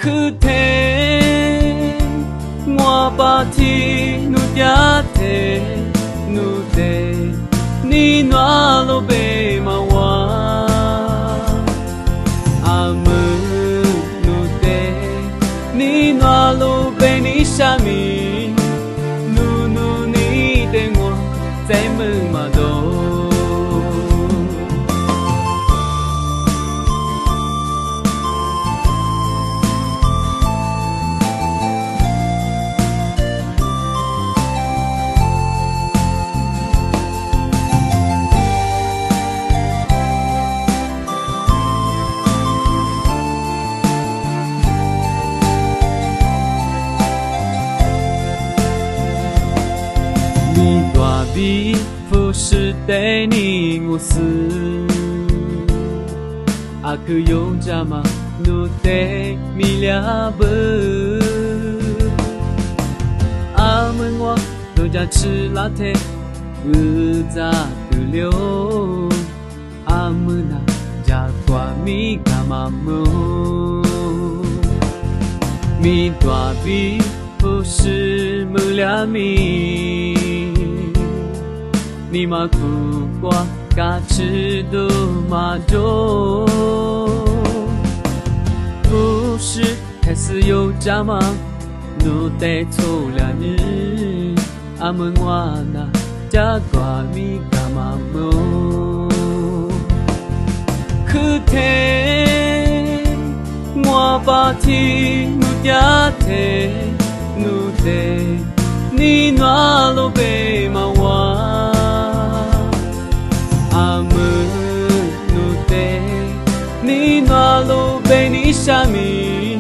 cứ thế ngoa ba thi nu ya thế nu thế ni noa lo be ma wa amu nu thế ni noa lo be ni sha mi nu nu ni te ngoa在门嘛都。你大比不是对你无私，阿克有家嘛努得米俩不，阿门我都家吃拉铁，咋得了？阿门那家挂米干嘛么？米大比不是木俩米。你嘛苦瓜嘎吃都嘛多，不是还是有家嘛？努得错了日，阿门哇那家瓜米干嘛么？可天我把天努呀天努得，你哪路被嘛哇？阿门努得，你哪路被你下米？